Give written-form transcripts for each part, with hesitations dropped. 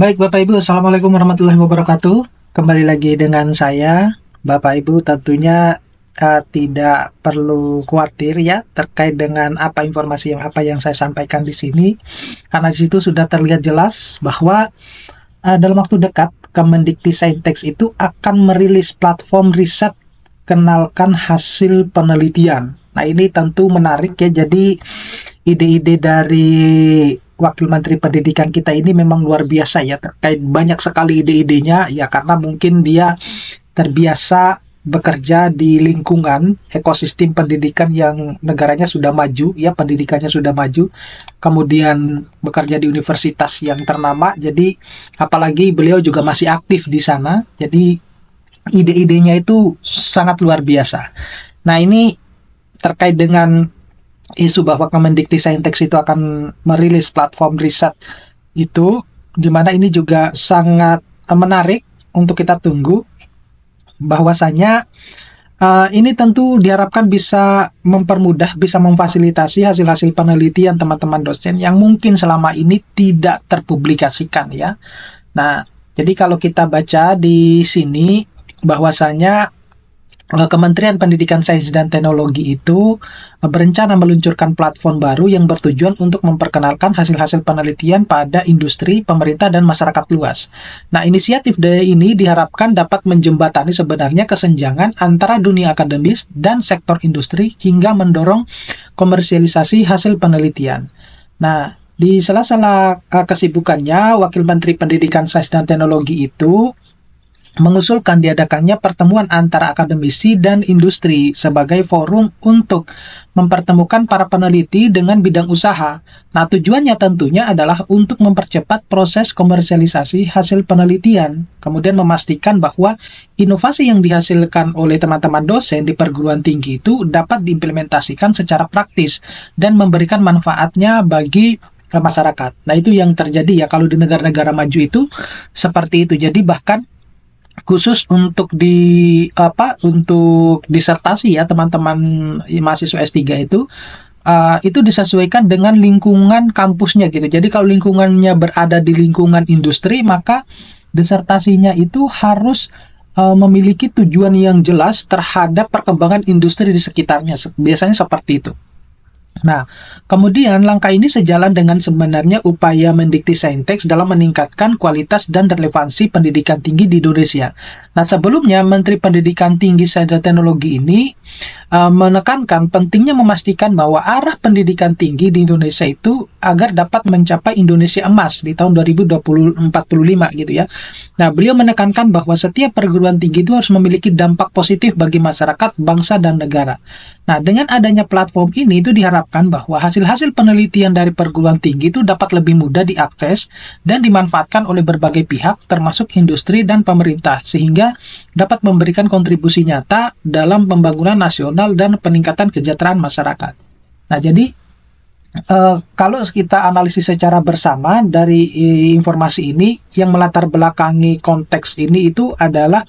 Baik Bapak Ibu, Assalamualaikum warahmatullahi wabarakatuh. Kembali lagi dengan saya, Bapak Ibu tentunya tidak perlu khawatir ya terkait dengan apa yang saya sampaikan di sini, karena di situ sudah terlihat jelas bahwa dalam waktu dekat Kemendikti itu akan merilis platform riset kenalkan hasil penelitian. Nah ini tentu menarik ya, jadi ide-ide dari Wakil Menteri Pendidikan kita ini memang luar biasa ya, terkait banyak sekali ide-idenya ya, karena mungkin dia terbiasa bekerja di lingkungan ekosistem pendidikan yang negaranya sudah maju ya, pendidikannya sudah maju, kemudian bekerja di universitas yang ternama, jadi apalagi beliau juga masih aktif di sana, jadi ide-idenya itu sangat luar biasa. Nah ini terkait dengan isu bahwa Kemendikti itu akan merilis platform riset itu, dimana ini juga sangat menarik untuk kita tunggu, bahwasanya ini tentu diharapkan bisa mempermudah, bisa memfasilitasi hasil-hasil penelitian teman-teman dosen yang mungkin selama ini tidak terpublikasikan ya. Nah, jadi kalau kita baca di sini bahwasanya Kementerian Pendidikan Sains dan Teknologi itu berencana meluncurkan platform baru yang bertujuan untuk memperkenalkan hasil-hasil penelitian pada industri, pemerintah, dan masyarakat luas. Nah, inisiatif ini diharapkan dapat menjembatani sebenarnya kesenjangan antara dunia akademis dan sektor industri hingga mendorong komersialisasi hasil penelitian. Nah, di sela-sela kesibukannya, Wakil Menteri Pendidikan Sains dan Teknologi itu mengusulkan diadakannya pertemuan antara akademisi dan industri sebagai forum untuk mempertemukan para peneliti dengan bidang usaha. Nah, tujuannya tentunya adalah untuk mempercepat proses komersialisasi hasil penelitian, kemudian memastikan bahwa inovasi yang dihasilkan oleh teman-teman dosen di perguruan tinggi itu dapat diimplementasikan secara praktis dan memberikan manfaatnya bagi masyarakat. Nah, itu yang terjadi ya kalau di negara-negara maju itu seperti itu. Jadi bahkan khusus untuk untuk disertasi ya teman-teman mahasiswa S3 itu disesuaikan dengan lingkungan kampusnya gitu. Jadi kalau lingkungannya berada di lingkungan industri, maka disertasinya itu harus memiliki tujuan yang jelas terhadap perkembangan industri di sekitarnya. Biasanya seperti itu. Nah, kemudian langkah ini sejalan dengan sebenarnya upaya Mendikti dalam meningkatkan kualitas dan relevansi pendidikan tinggi di Indonesia. Nah, sebelumnya Menteri Pendidikan Tinggi Sains dan Teknologi ini menekankan pentingnya memastikan bahwa arah pendidikan tinggi di Indonesia itu agar dapat mencapai Indonesia Emas di tahun 2045 gitu ya. Nah, beliau menekankan bahwa setiap perguruan tinggi itu harus memiliki dampak positif bagi masyarakat, bangsa, dan negara. Nah, dengan adanya platform ini itu diharapkan bahwa hasil-hasil penelitian dari perguruan tinggi itu dapat lebih mudah diakses dan dimanfaatkan oleh berbagai pihak termasuk industri dan pemerintah sehingga dapat memberikan kontribusi nyata dalam pembangunan nasional dan peningkatan kesejahteraan masyarakat. Nah, jadi kalau kita analisis secara bersama dari informasi ini, yang melatar belakangi konteks ini itu adalah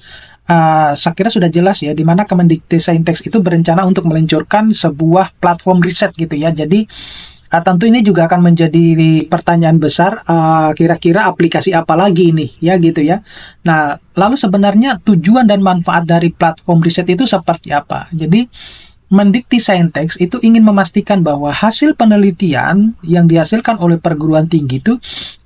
saya kira sudah jelas ya, di mana Kemendikti itu berencana untuk meluncurkan sebuah platform riset gitu ya. Jadi tentu ini juga akan menjadi pertanyaan besar, kira-kira aplikasi apa lagi ini ya gitu ya. Nah, lalu sebenarnya tujuan dan manfaat dari platform riset itu seperti apa? Jadi Mendikti itu ingin memastikan bahwa hasil penelitian yang dihasilkan oleh perguruan tinggi itu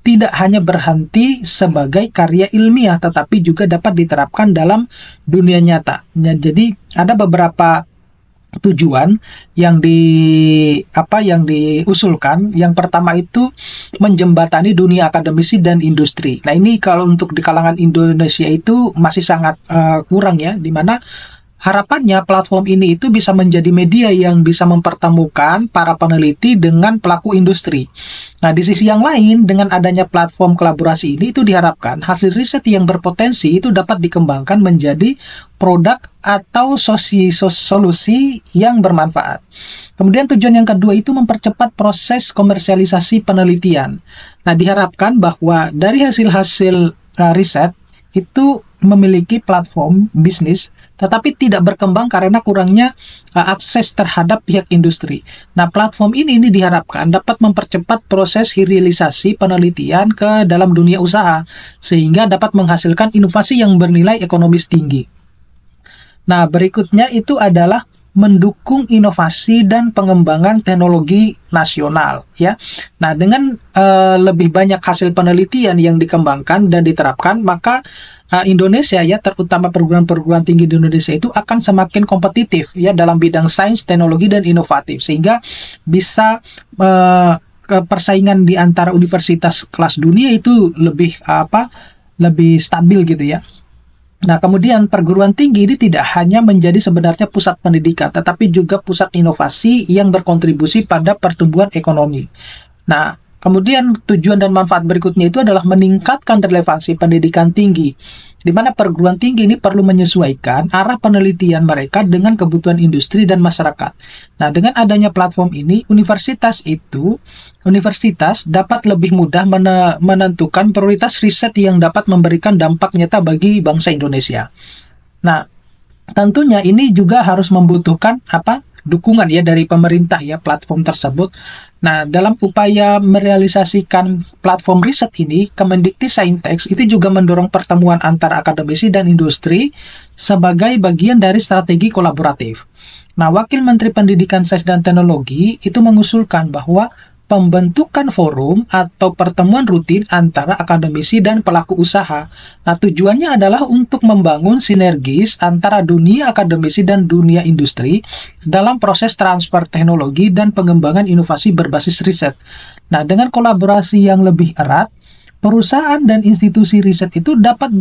tidak hanya berhenti sebagai karya ilmiah, tetapi juga dapat diterapkan dalam dunia nyata. Jadi ada beberapa tujuan yang yang diusulkan. Yang pertama itu menjembatani dunia akademisi dan industri. Nah, ini kalau untuk di kalangan Indonesia itu masih sangat kurang ya, di mana harapannya platform ini itu bisa menjadi media yang bisa mempertemukan para peneliti dengan pelaku industri. Nah, di sisi yang lain, dengan adanya platform kolaborasi ini itu diharapkan hasil riset yang berpotensi itu dapat dikembangkan menjadi produk atau solusi yang bermanfaat. Kemudian tujuan yang kedua itu mempercepat proses komersialisasi penelitian. Nah, diharapkan bahwa dari hasil-hasil riset itu memiliki platform bisnis tetapi tidak berkembang karena kurangnya akses terhadap pihak industri. Nah, platform ini diharapkan dapat mempercepat proses hilirisasi penelitian ke dalam dunia usaha sehingga dapat menghasilkan inovasi yang bernilai ekonomis tinggi. Nah, berikutnya itu adalah mendukung inovasi dan pengembangan teknologi nasional, ya. Nah, dengan lebih banyak hasil penelitian yang dikembangkan dan diterapkan, maka Indonesia, ya, terutama perguruan-perguruan tinggi di Indonesia itu akan semakin kompetitif, ya, dalam bidang sains, teknologi, dan inovatif, sehingga bisa persaingan di antara universitas kelas dunia itu lebih stabil gitu, ya. Nah, kemudian perguruan tinggi ini tidak hanya menjadi sebenarnya pusat pendidikan, tetapi juga pusat inovasi yang berkontribusi pada pertumbuhan ekonomi. Nah, kemudian tujuan dan manfaat berikutnya itu adalah meningkatkan relevansi pendidikan tinggi, di mana perguruan tinggi ini perlu menyesuaikan arah penelitian mereka dengan kebutuhan industri dan masyarakat. Nah, dengan adanya platform ini, universitas dapat lebih mudah menentukan prioritas riset yang dapat memberikan dampak nyata bagi bangsa Indonesia. Nah, tentunya ini juga harus membutuhkan dukungan, ya, dari pemerintah, ya, platform tersebut. Nah, dalam upaya merealisasikan platform riset ini, Kemendikti-Saintek itu juga mendorong pertemuan antara akademisi dan industri sebagai bagian dari strategi kolaboratif. Nah, Wakil Menteri Pendidikan, Sains, dan Teknologi itu mengusulkan bahwa pembentukan forum atau pertemuan rutin antara akademisi dan pelaku usaha. Nah, tujuannya adalah untuk membangun sinergis antara dunia akademisi dan dunia industri dalam proses transfer teknologi dan pengembangan inovasi berbasis riset. Nah, dengan kolaborasi yang lebih erat, perusahaan dan institusi riset itu dapat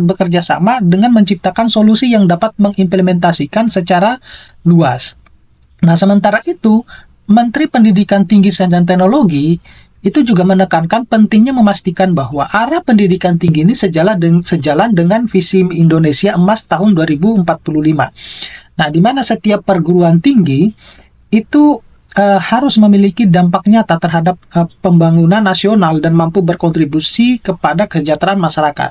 bekerja sama dengan menciptakan solusi yang dapat mengimplementasikan secara luas. Nah, sementara itu, Menteri Pendidikan Tinggi, Sains, dan Teknologi itu juga menekankan pentingnya memastikan bahwa arah pendidikan tinggi ini sejalan dengan visi Indonesia Emas tahun 2045. Nah, di mana setiap perguruan tinggi itu harus memiliki dampak nyata terhadap pembangunan nasional dan mampu berkontribusi kepada kesejahteraan masyarakat.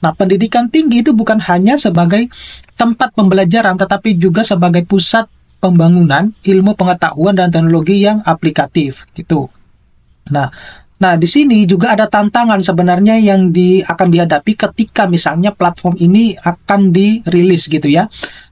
Nah, pendidikan tinggi itu bukan hanya sebagai tempat pembelajaran, tetapi juga sebagai pusat pembangunan ilmu pengetahuan dan teknologi yang aplikatif gitu. Nah, di sini juga ada tantangan sebenarnya yang akan dihadapi ketika misalnya platform ini akan dirilis gitu, ya.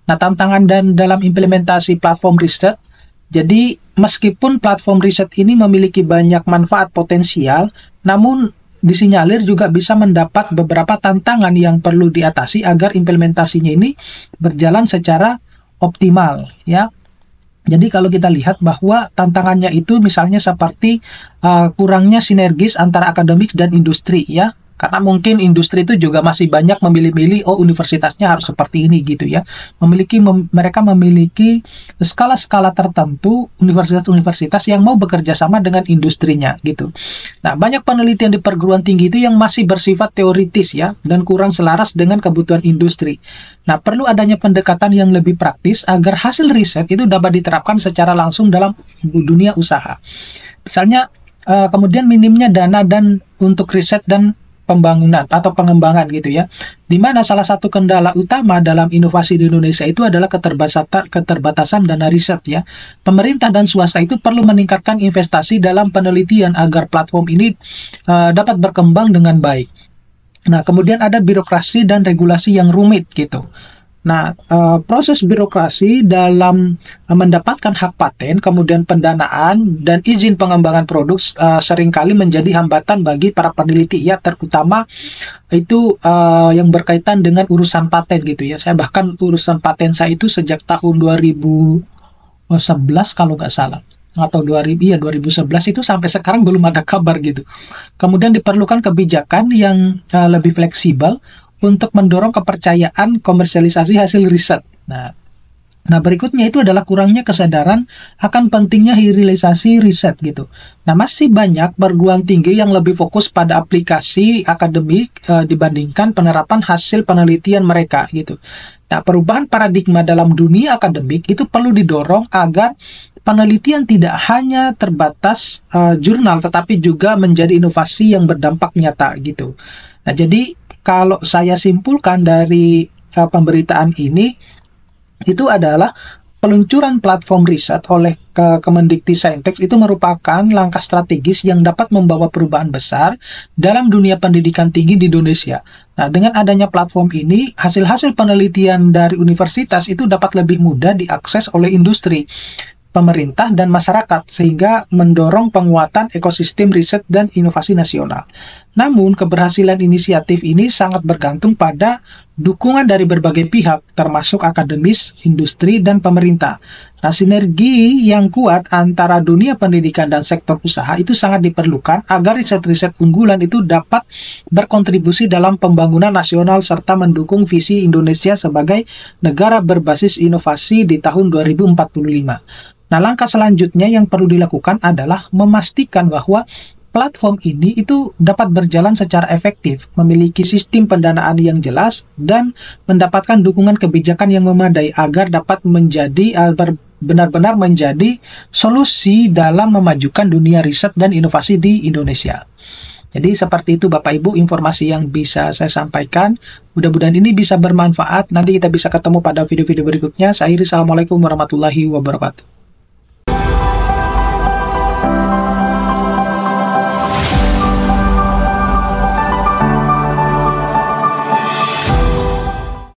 Nah, tantangan dan dalam implementasi platform riset. Jadi, meskipun platform riset ini memiliki banyak manfaat potensial, namun disinyalir juga bisa mendapat beberapa tantangan yang perlu diatasi agar implementasinya ini berjalan secara optimal, ya. Jadi kalau kita lihat bahwa tantangannya itu misalnya seperti kurangnya sinergis antara akademik dan industri, ya. Karena mungkin industri itu juga masih banyak memilih-milih, universitasnya harus seperti ini gitu, ya. Mereka memiliki skala-skala tertentu universitas-universitas yang mau bekerja sama dengan industrinya gitu. Nah, banyak penelitian di perguruan tinggi itu yang masih bersifat teoritis, ya, dan kurang selaras dengan kebutuhan industri. Nah, perlu adanya pendekatan yang lebih praktis agar hasil riset itu dapat diterapkan secara langsung dalam dunia usaha. Misalnya, kemudian minimnya dana dan untuk riset dan pembangunan atau pengembangan gitu, ya. Di mana salah satu kendala utama dalam inovasi di Indonesia itu adalah keterbatasan dana riset, ya. Pemerintah dan swasta itu perlu meningkatkan investasi dalam penelitian agar platform ini dapat berkembang dengan baik. Nah, kemudian ada birokrasi dan regulasi yang rumit gitu. Nah, proses birokrasi dalam mendapatkan hak paten, kemudian pendanaan, dan izin pengembangan produk seringkali menjadi hambatan bagi para peneliti, ya, terutama itu yang berkaitan dengan urusan paten gitu, ya. Saya bahkan urusan paten saya itu sejak tahun 2011 kalau nggak salah, atau 2011 itu sampai sekarang belum ada kabar gitu. Kemudian diperlukan kebijakan yang lebih fleksibel untuk mendorong kepercayaan komersialisasi hasil riset. Nah, berikutnya itu adalah kurangnya kesadaran akan pentingnya hilirisasi riset gitu. Nah, masih banyak perguruan tinggi yang lebih fokus pada aplikasi akademik dibandingkan penerapan hasil penelitian mereka gitu. Nah, perubahan paradigma dalam dunia akademik itu perlu didorong agar penelitian tidak hanya terbatas jurnal, tetapi juga menjadi inovasi yang berdampak nyata gitu. Nah, jadi kalau saya simpulkan dari pemberitaan ini, itu adalah peluncuran platform riset oleh Kemendikti-Saintek itu merupakan langkah strategis yang dapat membawa perubahan besar dalam dunia pendidikan tinggi di Indonesia. Nah, dengan adanya platform ini, hasil-hasil penelitian dari universitas itu dapat lebih mudah diakses oleh industri, pemerintah, dan masyarakat, sehingga mendorong penguatan ekosistem riset dan inovasi nasional. Namun, keberhasilan inisiatif ini sangat bergantung pada dukungan dari berbagai pihak, termasuk akademis, industri, dan pemerintah. Nah, sinergi yang kuat antara dunia pendidikan dan sektor usaha itu sangat diperlukan agar riset-riset unggulan itu dapat berkontribusi dalam pembangunan nasional serta mendukung visi Indonesia sebagai negara berbasis inovasi di tahun 2045. Nah, langkah selanjutnya yang perlu dilakukan adalah memastikan bahwa platform ini itu dapat berjalan secara efektif, memiliki sistem pendanaan yang jelas, dan mendapatkan dukungan kebijakan yang memadai agar dapat menjadi benar-benar menjadi solusi dalam memajukan dunia riset dan inovasi di Indonesia. Jadi seperti itu Bapak Ibu informasi yang bisa saya sampaikan. Mudah-mudahan ini bisa bermanfaat. Nanti kita bisa ketemu pada video-video berikutnya. Saya akhiri, Assalamualaikum warahmatullahi wabarakatuh.